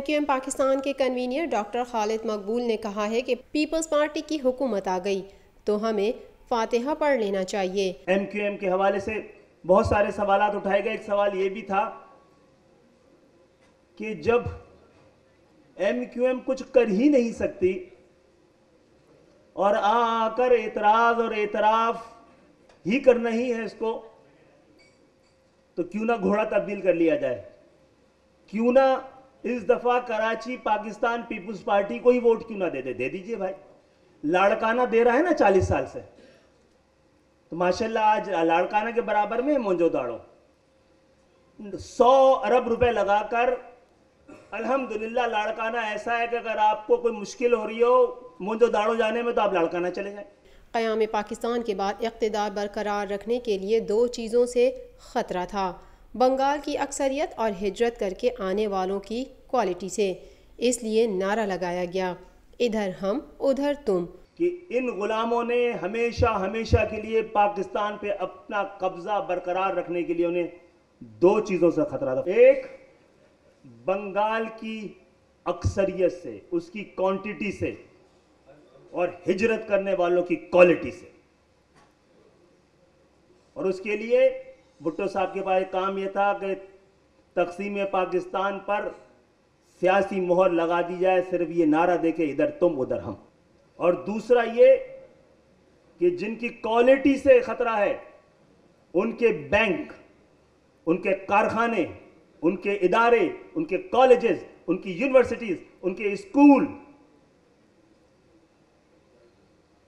MQM Pakistan के convener doctor Khalid मकबूल ने कहा है कि पीपल्स पार्टी की हुकूमत आ गई तो हमें फातिहा पढ़ लेना चाहिए। MQM के हवाले से बहुत सारे सवालात उठाए गए। एक सवाल ये भी था कि जब MQM कुछ कर ही नहीं सकती और आकर एतराज और एतराफ ही करना ही है इसको, तो क्यों ना घोड़ा तब्दील कर लिया जाए, क्यों ना इस दफा कराची पाकिस्तान पीपुल्स पार्टी को ही वोट क्यों ना दे दीजिए भाई। लाड़काना दे रहा है ना 40 साल से, तो माशाल्लाह आज लाड़काना के बराबर में मोंजोदाड़ो 100 अरब रुपए लगाकर अल्हम्दुलिल्लाह लाड़काना ऐसा है कि अगर आपको कोई मुश्किल हो रही हो मोंजोदाड़ो जाने में तो आप लाड़काना चले जाएं। क़याम पाकिस्तान के बाद इक़्तिदार बरकरार रखने के लिए दो चीज़ों से ख़तरा था, बंगाल की अक्सरियत और हिजरत करके आने वालों की क्वालिटी से। इसलिए नारा लगाया गया, इधर हम उधर तुम, कि इन गुलामों ने हमेशा हमेशा के लिए पाकिस्तान पे अपना कब्जा बरकरार रखने के लिए उन्हें दो चीज़ों से खतरा था। एक, बंगाल की अक्सरियत से, उसकी क्वांटिटी से, और हिजरत करने वालों की क्वालिटी से। और उसके लिए भुट्टो साहब के पास काम यह था कि तकसीम पाकिस्तान पर सियासी मोहर लगा दी जाए, सिर्फ ये नारा देके इधर तुम उधर हम। और दूसरा ये कि जिनकी क्वालिटी से खतरा है, उनके बैंक, उनके कारखाने, उनके इदारे, उनके कॉलेजेस, उनकी यूनिवर्सिटीज, उनके स्कूल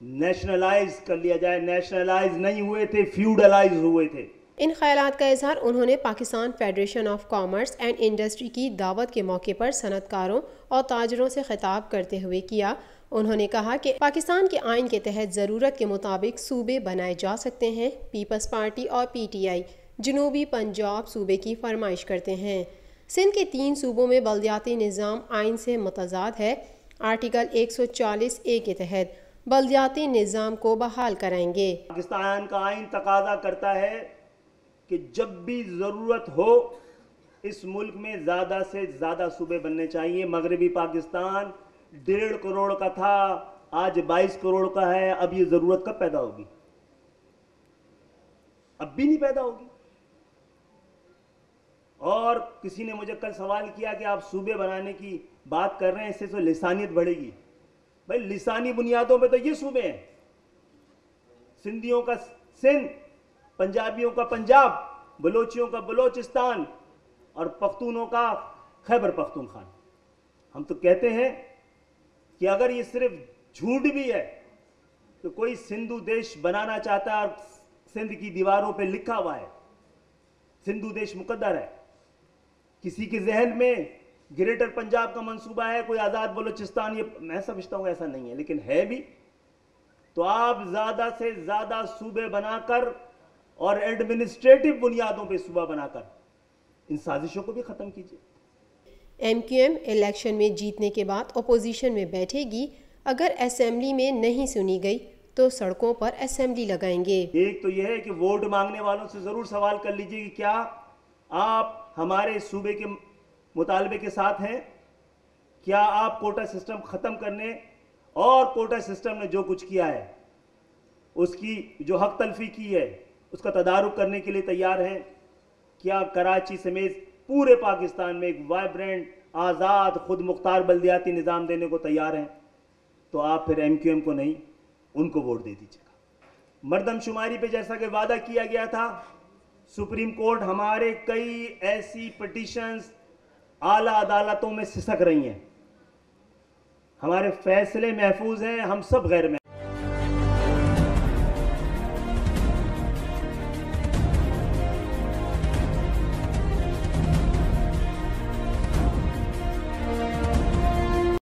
नेशनलाइज कर लिया जाए। नेशनलाइज नहीं हुए थे, फ्यूडलाइज हुए थे। इन ख्यालात का इजहार उन्होंने Pakistan federation of commerce and industry की दावत के मौके पर सनतकारों और ताजरों से खिताब करते हुए किया। उन्होंने कहा कि पाकिस्तान के आइन के तहत ज़रूरत के मुताबिक सूबे बनाए जा सकते हैं। पीपल्स पार्टी और PTI जनूबी पंजाब सूबे की फरमाइश करते हैं। सिंध के 3 सूबों में बल्दियाती निज़ाम आइन से मुतज़ाद है। आर्टिकल 140A के तहत बल्दियाती निज़ाम को बहाल कराएंगे। पाकिस्तान का आइन तकाजा करता है कि जब भी ज़रूरत हो इस मुल्क में ज़्यादा से ज़्यादा सूबे बनने चाहिए। मगरबी पाकिस्तान 1.5 करोड़ का था, आज 22 करोड़ का है। अब ये ज़रूरत कब पैदा होगी? अब भी नहीं पैदा होगी। और किसी ने मुझे कल सवाल किया कि आप सूबे बनाने की बात कर रहे हैं, इससे तो लिसानियत बढ़ेगी। भाई लिसानी बुनियादों पे तो ये सूबे हैं, सिंधियों का सिंध, पंजाबियों का पंजाब, बलोचियों का बलोचिस्तान और पख्तूनों का खैबर पख्तूनख्वा। हम तो कहते हैं कि अगर ये सिर्फ झूठ भी है तो कोई सिंधु देश बनाना चाहता है और सिंध की दीवारों पे लिखा हुआ है सिंधु देश मुकद्दर है। किसी के जहन में ग्रेटर पंजाब का मंसूबा है, कोई आज़ाद बलोचिस्तान, ये मैं समझता हूँ ऐसा नहीं है, लेकिन है भी तो आप ज़्यादा से ज़्यादा सूबे बनाकर और एडमिनिस्ट्रेटिव बुनियादों पे सूबा बनाकर इन साजिशों को भी ख़त्म कीजिए। MQM इलेक्शन में जीतने के बाद अपोजिशन में बैठेगी। अगर असेंबली में नहीं सुनी गई तो सड़कों पर असेंबली लगाएंगे। एक तो यह है कि वोट मांगने वालों से ज़रूर सवाल कर लीजिए कि क्या आप हमारे सूबे के मुतालबे के साथ हैं? क्या आप कोटा सिस्टम ख़त्म करने और कोटा सिस्टम ने जो कुछ किया है उसकी जो हक तलफी की है उसका तदारुक करने के लिए तैयार हैं? क्या कराची समेत पूरे पाकिस्तान में एक वाइब्रेंट, आज़ाद, खुद मुख्तार बल्दियाती निज़ाम देने को तैयार हैं? तो आप फिर MQM को नहीं, उनको वोट दे दीजिएगा। मर्दमशुमारी पे जैसा कि वादा किया गया था, सुप्रीम कोर्ट हमारे कई ऐसी पिटीशंस आला अदालतों में सिसक रही हैं, हमारे फैसले महफूज हैं, हम सब गैर